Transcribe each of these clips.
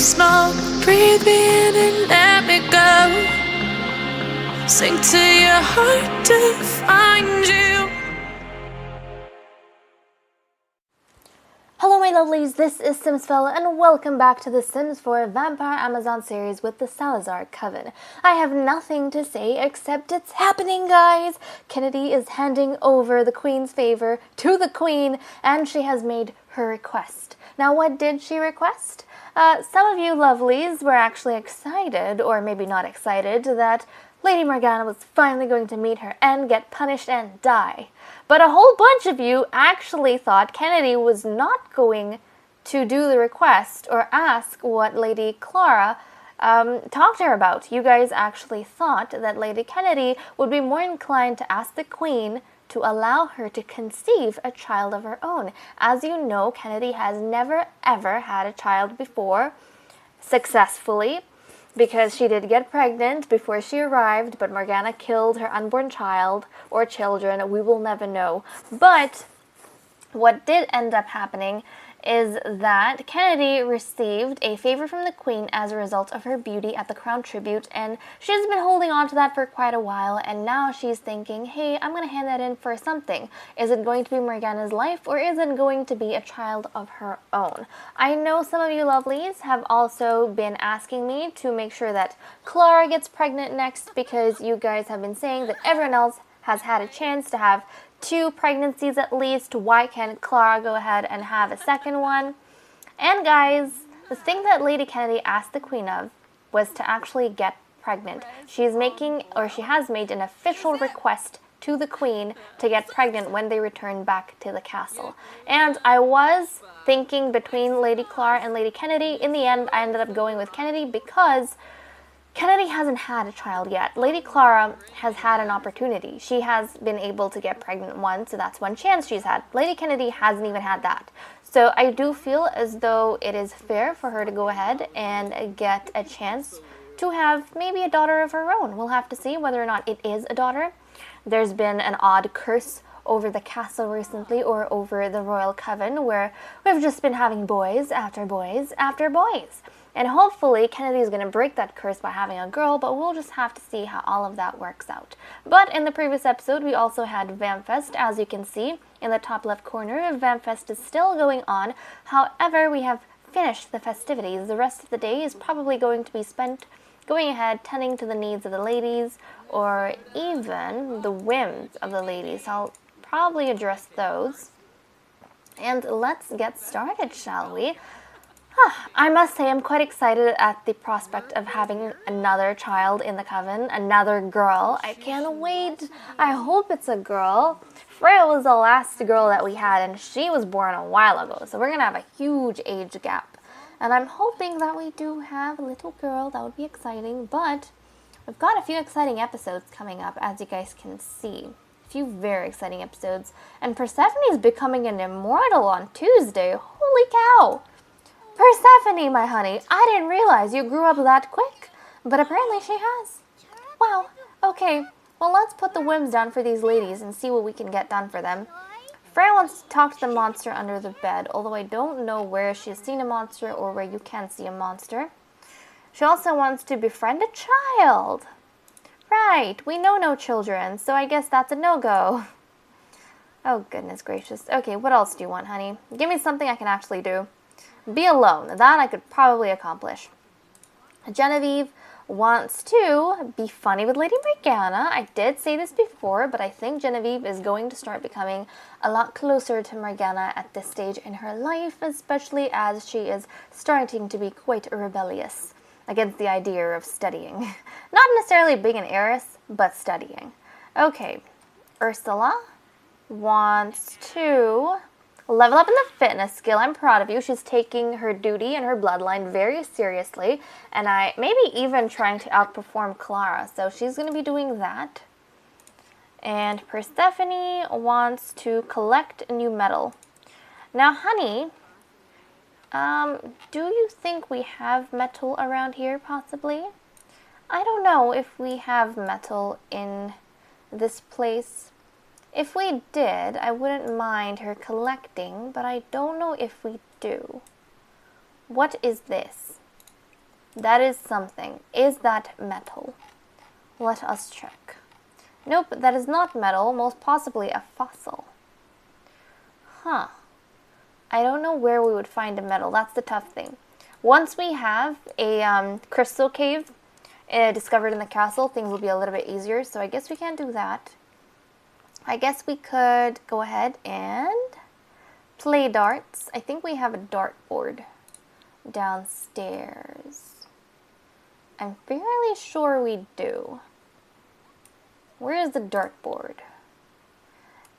smoke, breathe me in and let me go. Sink to your heart to find you. Hello my lovelies, this is simsfel and welcome back to the Sims 4 Vampire Amazon series with the Salazar Coven. I have nothing to say except it's happening, guys! Kennedy is handing over the Queen's favor to the Queen and she has made her request. Now what did she request? Some of you lovelies were actually excited, or maybe not excited, that Lady Morgana was finally going to meet her end, get punished, and die. But a whole bunch of you actually thought Kennedy was not going to do the request or ask what Lady Clara talked to her about. You guys actually thought that Lady Kennedy would be more inclined to ask the Queen to allow her to conceive a child of her own. As you know, Kennedy has never ever had a child before successfully, because she did get pregnant before she arrived, but Morgana killed her unborn child or children. We will never know. But what did end up happening is that Kennedy received a favor from the Queen as a result of her beauty at the Crown Tribute, and she's been holding on to that for quite a while, and now she's thinking, hey, I'm going to hand that in for something. Is it going to be Morgana's life, or is it going to be a child of her own? I know some of you lovelies have also been asking me to make sure that Clara gets pregnant next, because you guys have been saying that everyone else has had a chance to have 2 pregnancies at least. Why can't Clara go ahead and have a second one? And guys, the thing that Lady Kennedy asked the Queen of was to actually get pregnant. She has made an official request to the Queen to get pregnant when they return back to the castle. And I was thinking between Lady Clara and Lady Kennedy. In the end, I ended up going with Kennedy because Kennedy hasn't had a child yet. Lady Clara has had an opportunity. She has been able to get pregnant once, so that's one chance she's had. Lady Kennedy hasn't even had that. So I do feel as though it is fair for her to go ahead and get a chance to have maybe a daughter of her own. We'll have to see whether or not it is a daughter. There's been an odd curse over the castle recently, or over the royal coven, where we've just been having boys after boys after boys. And hopefully Kennedy is going to break that curse by having a girl, but we'll just have to see how all of that works out. But in the previous episode, we also had VamFest. As you can see in the top left corner, VamFest is still going on. However, we have finished the festivities. The rest of the day is probably going to be spent going ahead, tending to the needs of the ladies, or even the whims of the ladies. I'll probably address those. And let's get started, shall we? I must say I'm quite excited at the prospect of having another child in the coven, another girl. I can't wait. I hope it's a girl. Freya was the last girl that we had, and she was born a while ago, so we're going to have a huge age gap. And I'm hoping that we do have a little girl. That would be exciting, but we've got a few exciting episodes coming up, as you guys can see. A few very exciting episodes. And Persephone is becoming an immortal on Tuesday. Holy cow! Persephone, my honey, I didn't realize you grew up that quick, but apparently she has. Wow, okay, well let's put the whims down for these ladies and see what we can get done for them. Freya wants to talk to the monster under the bed, although I don't know where she's seen a monster or where you can see a monster. She also wants to befriend a child. Right, we know no children, so I guess that's a no-go. Oh, goodness gracious. Okay, what else do you want, honey? Give me something I can actually do. Be alone. That I could probably accomplish. Genevieve wants to be funny with Lady Morgana. I did say this before, but I think Genevieve is going to start becoming a lot closer to Morgana at this stage in her life, especially as she is starting to be quite rebellious against the idea of studying. Not necessarily being an heiress, but studying. Okay, Ursula wants to level up in the fitness skill. I'm proud of you. She's taking her duty and her bloodline very seriously, and maybe even trying to outperform Clara. So she's going to be doing that. And Persephone wants to collect a new metal. Now, honey, do you think we have metal around here, possibly? I don't know if we have metal in this place. If we did, I wouldn't mind her collecting, but I don't know if we do. What is this? That is something. Is that metal? Let us check. Nope, that is not metal, most possibly a fossil. Huh. I don't know where we would find a metal. That's the tough thing. Once we have a crystal cave discovered in the castle, things will be a little bit easier. So I guess we can't do that. I guess we could go ahead and play darts. I think we have a dartboard downstairs. I'm fairly sure we do. Where is the dartboard?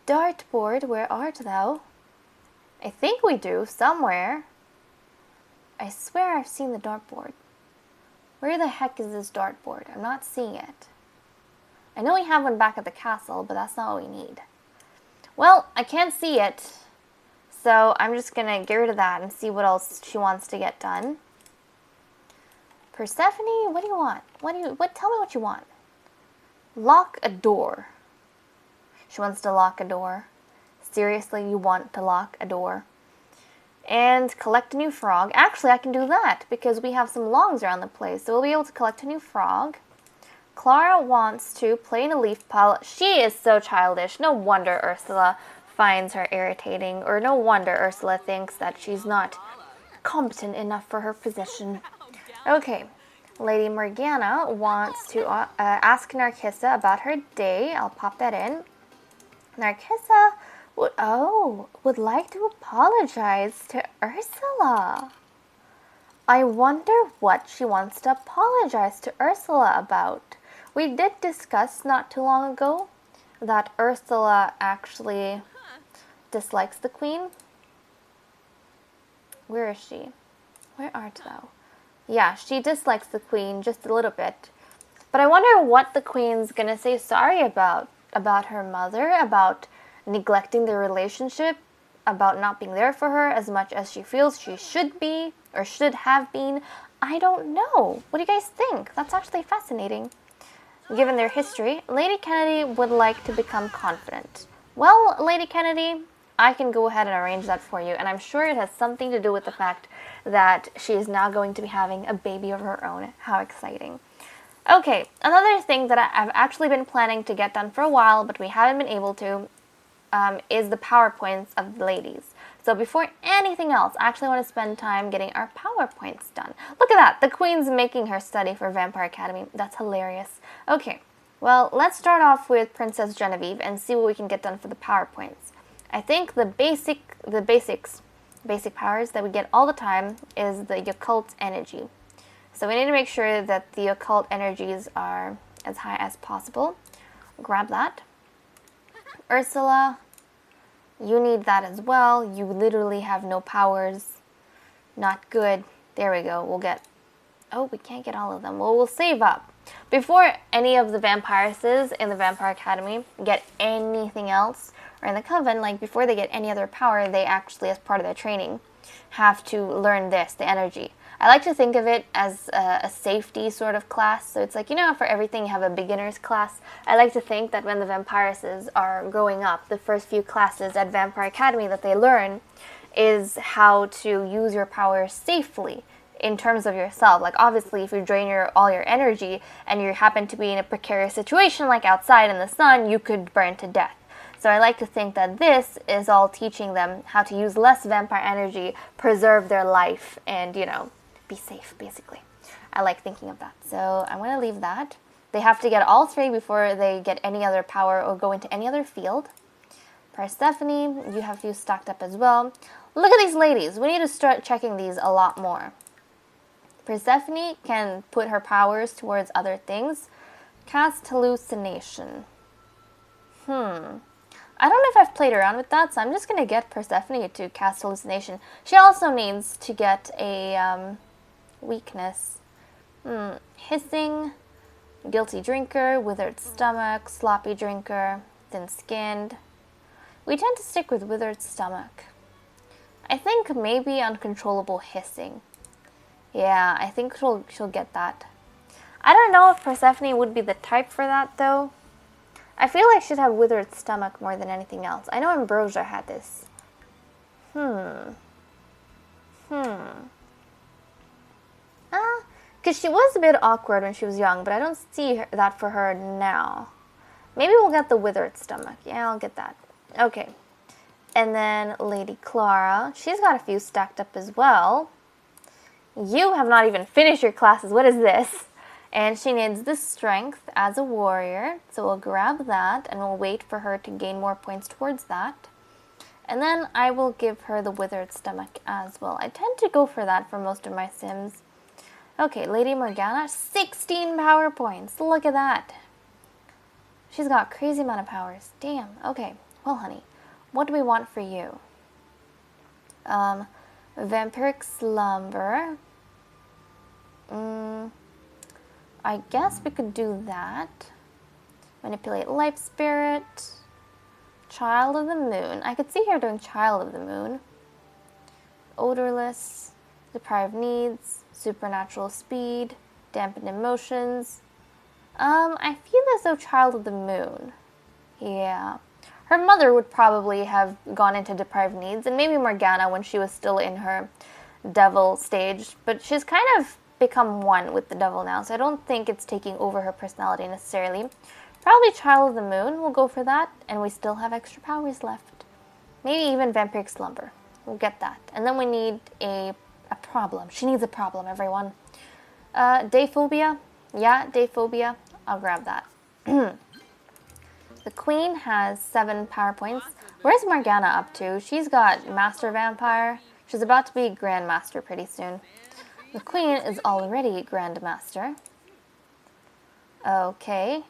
Dartboard, where art thou? I think we do, somewhere. I swear I've seen the dartboard. Where the heck is this dartboard? I'm not seeing it. I know we have one back at the castle, but that's not what we need. Well, I can't see it. So I'm just gonna get rid of that and see what else she wants to get done. Persephone, what do you want? Tell me what you want. Lock a door. She wants to lock a door. Seriously, you want to lock a door? And collect a new frog. Actually, I can do that because we have some logs around the place. So we'll be able to collect a new frog. Clara wants to play in a leaf pile. She is so childish. No wonder Ursula finds her irritating. Or no wonder Ursula thinks that she's not competent enough for her position. Okay. Lady Morgana wants to ask Narcissa about her day. I'll pop that in. Narcissa would like to apologize to Ursula. I wonder what she wants to apologize to Ursula about. We did discuss not too long ago that Ursula actually dislikes the queen. Where is she? Where art thou? Yeah, she dislikes the queen just a little bit. But I wonder what the queen's gonna say sorry about. About her mother, about neglecting the relationship, about not being there for her as much as she feels she should be or should have been. I don't know. What do you guys think? That's actually fascinating. Given their history, Lady Kennedy would like to become confident. Well, Lady Kennedy, I can go ahead and arrange that for you, and I'm sure it has something to do with the fact that she is now going to be having a baby of her own. How exciting. Okay, another thing that I've actually been planning to get done for a while, but we haven't been able to, is the PowerPoints of the ladies. So before anything else, I actually want to spend time getting our PowerPoints done. Look at that! The Queen's making her study for Vampire Academy. That's hilarious. Okay, well, let's start off with Princess Genevieve and see what we can get done for the PowerPoints. I think the basic powers that we get all the time is the occult energy. So we need to make sure that the occult energies are as high as possible. Grab that. Ursula, you need that as well. You literally have no powers. Not good. There we go. We'll get... Oh, we can't get all of them. Well, we'll save up. Before any of the vampiresses in the Vampire Academy get anything else, or in the coven, like before they get any other power, they actually, as part of their training, have to learn this, the energy. I like to think of it as a safety sort of class. So it's like, you know, for everything you have a beginner's class. I like to think that when the vampiresses are growing up, the first few classes at Vampire Academy that they learn is how to use your powers safely in terms of yourself. Like, obviously, if you drain all your energy and you happen to be in a precarious situation, like outside in the sun, you could burn to death. So I like to think that this is all teaching them how to use less vampire energy, preserve their life, and, you know, be safe, basically. I like thinking of that. So I'm going to leave that. They have to get all three before they get any other power or go into any other field. Persephone, you have you stocked up as well. Look at these ladies. We need to start checking these a lot more. Persephone can put her powers towards other things. Cast hallucination. I don't know if I've played around with that, so I'm just going to get Persephone to cast hallucination. She also needs to get a weakness. Hissing, guilty drinker, withered stomach, sloppy drinker, thin-skinned. We tend to stick with withered stomach. I think maybe uncontrollable hissing. Yeah, I think she'll get that. I don't know if Persephone would be the type for that, though. I feel like she'd have withered stomach more than anything else. I know Ambrosia had this. Because Because she was a bit awkward when she was young, but I don't see that for her now. Maybe we'll get the withered stomach. Yeah, I'll get that. Okay. And then Lady Clara. She's got a few stacked up as well. You have not even finished your classes. What is this? And she needs the strength as a warrior. So we'll grab that and we'll wait for her to gain more points towards that. And then I will give her the withered stomach as well. I tend to go for that for most of my Sims. Okay, Lady Morgana, 16 power points. Look at that. She's got a crazy amount of powers. Damn. Okay. Well, honey, what do we want for you? Vampiric slumber. I guess we could do that. Manipulate life spirit. Child of the moon. I could see her doing child of the moon. Odorless. Deprived needs. Supernatural speed. Dampened emotions. I feel as though child of the moon. Yeah. Her mother would probably have gone into deprived needs, and maybe Morgana when she was still in her devil stage, but she's kind of become one with the devil now, so I don't think it's taking over her personality necessarily. Probably child of the moon, we'll go for that, and we still have extra powers left. Maybe even vampiric slumber. We'll get that. And then we need a problem. She needs a problem, everyone. Dayphobia. Yeah, dayphobia. I'll grab that. The queen has 7 power points. Where's Morgana up to? She's got Master Vampire. She's about to be Grandmaster pretty soon. The queen is already Grandmaster. Okay.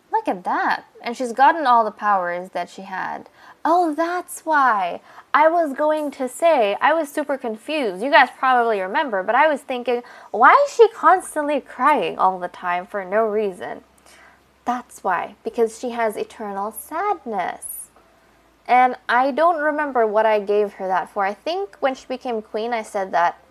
Look at that. And she's gotten all the powers that she had. Oh, that's why. I was going to say, I was super confused. You guys probably remember, but I was thinking, why is she constantly crying all the time for no reason? That's why. Because she has eternal sadness. And I don't remember what I gave her that for. I think when she became queen, I said that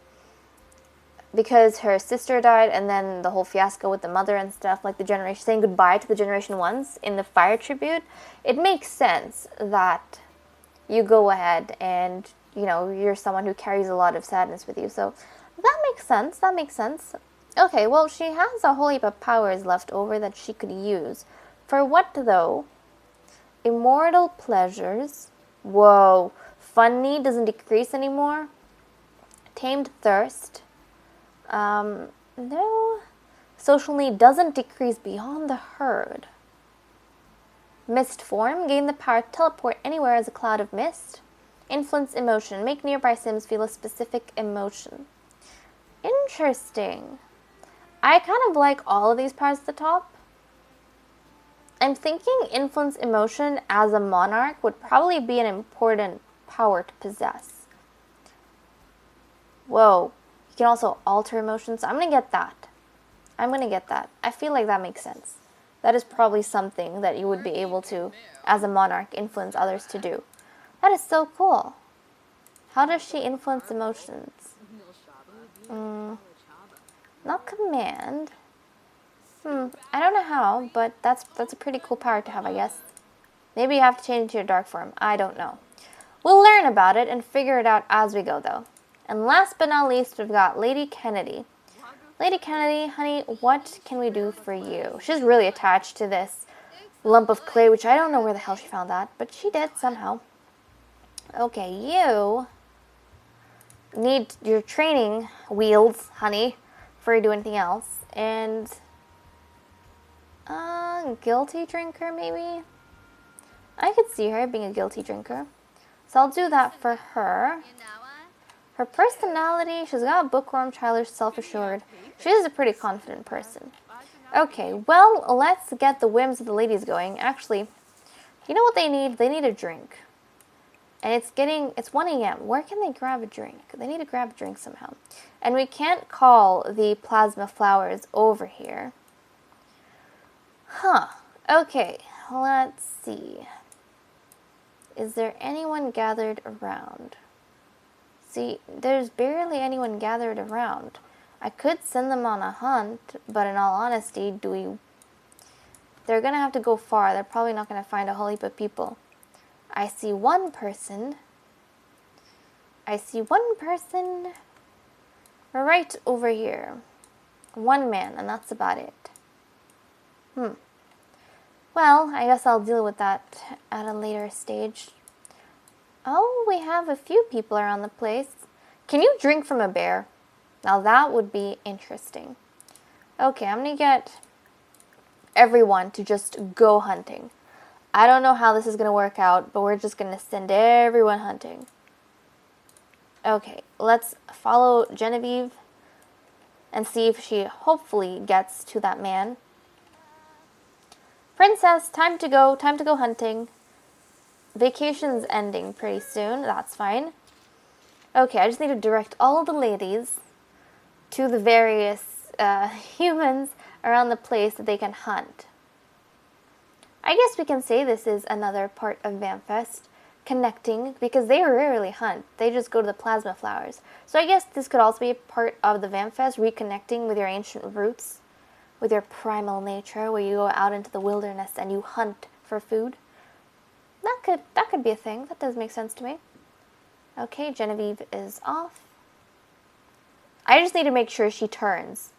because her sister died and then the whole fiasco with the mother and stuff, like the generation, saying goodbye to the generation 1s in the fire tribute, it makes sense that you go ahead and, you know, you're someone who carries a lot of sadness with you. So that makes sense. That makes sense. Okay, well, she has a whole heap of powers left over that she could use. For what, though? Immortal pleasures. Whoa. Fun need doesn't decrease anymore. Tamed thirst. No. Social need doesn't decrease beyond the herd. Mist form. Gain the power to teleport anywhere as a cloud of mist. Influence emotion. Make nearby Sims feel a specific emotion. Interesting. I kind of like all of these powers at the top. I'm thinking influence emotion as a monarch would probably be an important power to possess. Whoa. You can also alter emotions. I'm going to get that. I'm going to get that. I feel like that makes sense. That is probably something that you would be able to, as a monarch, influence others to do. That is so cool. How does she influence emotions? Not command. I don't know how, but that's a pretty cool power to have, I guess. Maybe you have to change into your dark form. I don't know. We'll learn about it and figure it out as we go, though. And last but not least, we've got Lady Kennedy. Lady Kennedy, honey, what can we do for you? She's really attached to this lump of clay, which I don't know where the hell she found that, but she did somehow. Okay, you need your training wheels, honey, before you do anything else. And guilty drinker, maybe? I could see her being a guilty drinker. So I'll do that for her. Her personality, she's got a bookworm, childish, self-assured. She is a pretty confident person. Okay, well, let's get the whims of the ladies going. Actually, you know what they need? They need a drink. And it's 1 a.m. Where can they grab a drink? They need to grab a drink somehow. And we can't call the plasma flowers over here. Huh. Okay, let's see. Is there anyone gathered around? See, there's barely anyone gathered around. I could send them on a hunt, but in all honesty, they're going to have to go far. They're probably not going to find a whole heap of people. I see one person. Right over here. One man, and that's about it. Well, I guess I'll deal with that at a later stage. Oh, we have a few people around the place. Can you drink from a bear? Now that would be interesting. Okay, I'm gonna get everyone to just go hunting. I don't know how this is gonna work out, but we're just gonna send everyone hunting. Okay, let's follow Genevieve and see if she hopefully gets to that man. Princess, time to go hunting. Vacation's ending pretty soon, that's fine. Okay, I just need to direct all of the ladies to the various humans around the place that they can hunt. I guess we can say this is another part of VAMFest, connecting, because they rarely hunt. They just go to the plasma flowers. So I guess this could also be a part of the VAMFest, reconnecting with your ancient roots, with your primal nature, where you go out into the wilderness and you hunt for food. That could be a thing. That does make sense to me. Okay, Genevieve is off. I just need to make sure she turns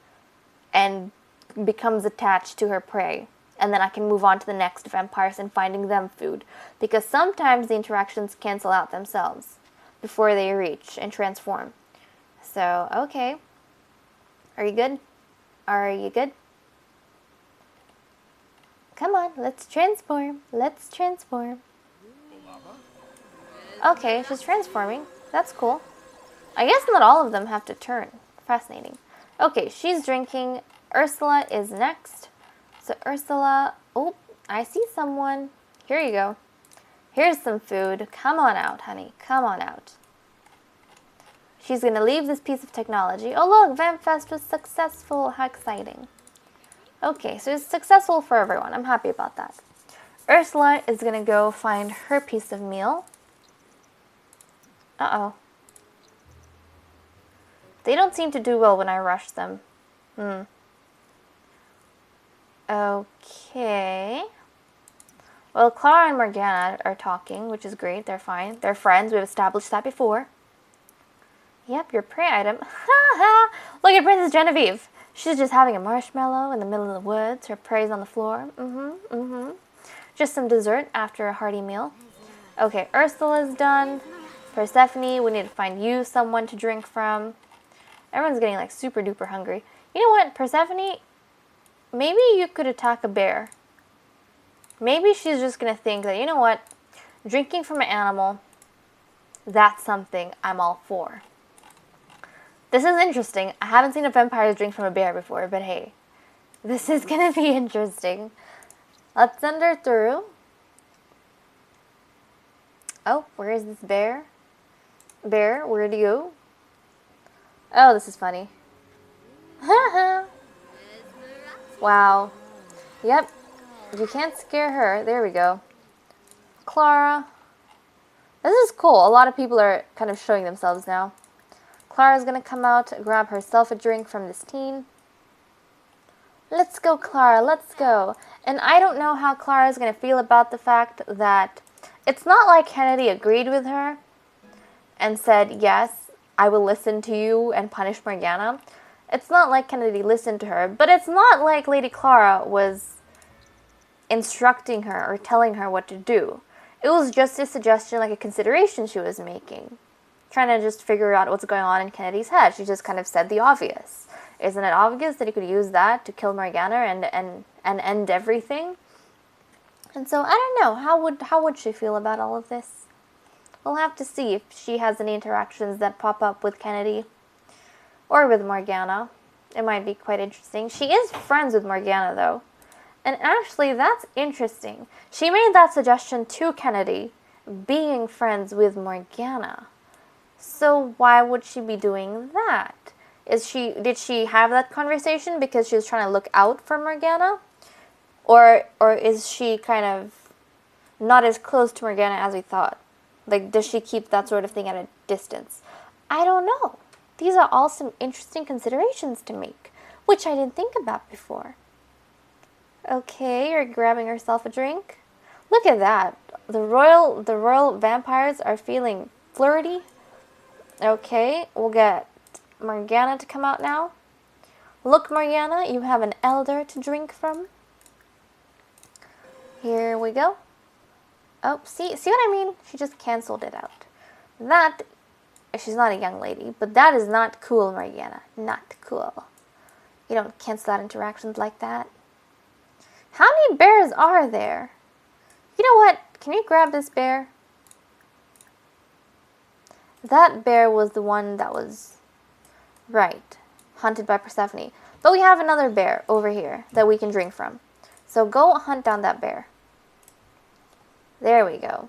and becomes attached to her prey. And then I can move on to the next vampires and finding them food. Because sometimes the interactions cancel out themselves before they reach and transform. So, okay. Are you good? Are you good? Come on, let's transform. Let's transform. Okay, she's transforming. That's cool. I guess not all of them have to turn. Fascinating. Okay, she's drinking. Ursula is next. So Ursula, oh, I see someone. Here you go. Here's some food. Come on out, honey. Come on out. She's going to leave this piece of technology. Oh, look, VAMFest was successful. How exciting. Okay, so it's successful for everyone. I'm happy about that. Ursula is going to go find her piece of meal. Uh-oh. They don't seem to do well when I rush them. Okay. Well, Clara and Morgana are talking, which is great. They're fine. They're friends. We've established that before. Yep, your prey item. Look at Princess Genevieve. She's just having a marshmallow in the middle of the woods. Her prey's on the floor. Just some dessert after a hearty meal. Okay, Ursula's done. Persephone, we need to find you someone to drink from. Everyone's getting like super duper hungry. You know what, Persephone? Maybe you could attack a bear. Maybe she's just going to think that, you know what, drinking from an animal, that's something I'm all for. This is interesting. I haven't seen a vampire drink from a bear before, but hey, this is going to be interesting. Let's send her through. Oh, where is this bear? Bear, where'd you go? Oh, this is funny. Wow. Yep. You can't scare her. There we go. Clara. This is cool. A lot of people are kind of showing themselves now. Clara's gonna come out, grab herself a drink from this teen. Let's go, Clara. Let's go. And I don't know how Clara's gonna feel about the fact that it's not like Kennedy agreed with her and said, yes, I will listen to you and punish Morgana. It's not like Kennedy listened to her, but it's not like Lady Clara was instructing her or telling her what to do. It was just a suggestion, like a consideration she was making. Trying to just figure out what's going on in Kennedy's head. She just kind of said the obvious. Isn't it obvious that you could use that to kill Morgana and end everything? And so, I don't know, how would she feel about all of this? We'll have to see if she has any interactions that pop up with Kennedy or with Morgana. It might be quite interesting. She is friends with Morgana, though. And actually, that's interesting. She made that suggestion to Kennedy, being friends with Morgana. So why would she be doing that? Did she have that conversation because she was trying to look out for Morgana? Or is she kind of not as close to Morgana as we thought? Like, does she keep that sort of thing at a distance? I don't know. These are all some interesting considerations to make, which I didn't think about before. Okay, you're grabbing herself a drink. Look at that. The royal vampires are feeling flirty. Okay, we'll get Morgana to come out now. Look, Morgana, you have an elder to drink from. Here we go. Oh, see what I mean? She just canceled it out. That, she's not a young lady, but that is not cool, Morgana. Not cool. You don't cancel out interactions like that. How many bears are there? You know what? Can you grab this bear? That bear was the one that was right, hunted by Persephone. But we have another bear over here that we can drink from. So go hunt down that bear. There we go.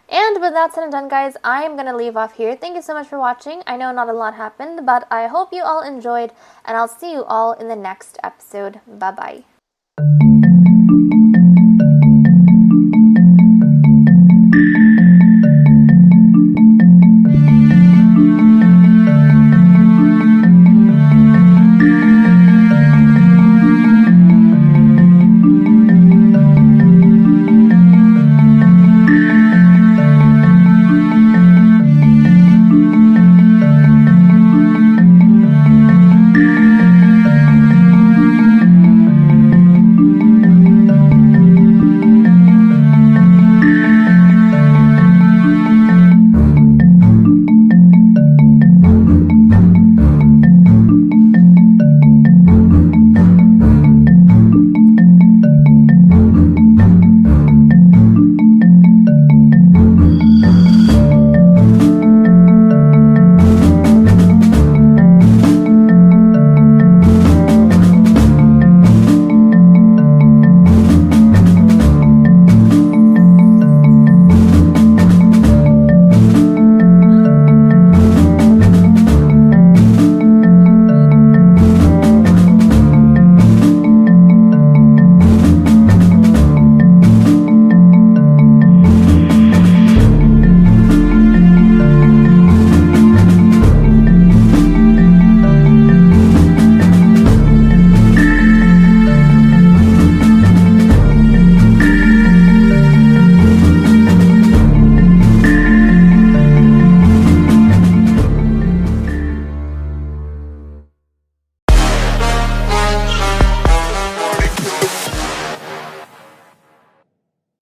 And with that said and done, guys, I am going to leave off here. Thank you so much for watching. I know not a lot happened, but I hope you all enjoyed, and I'll see you all in the next episode. Bye-bye.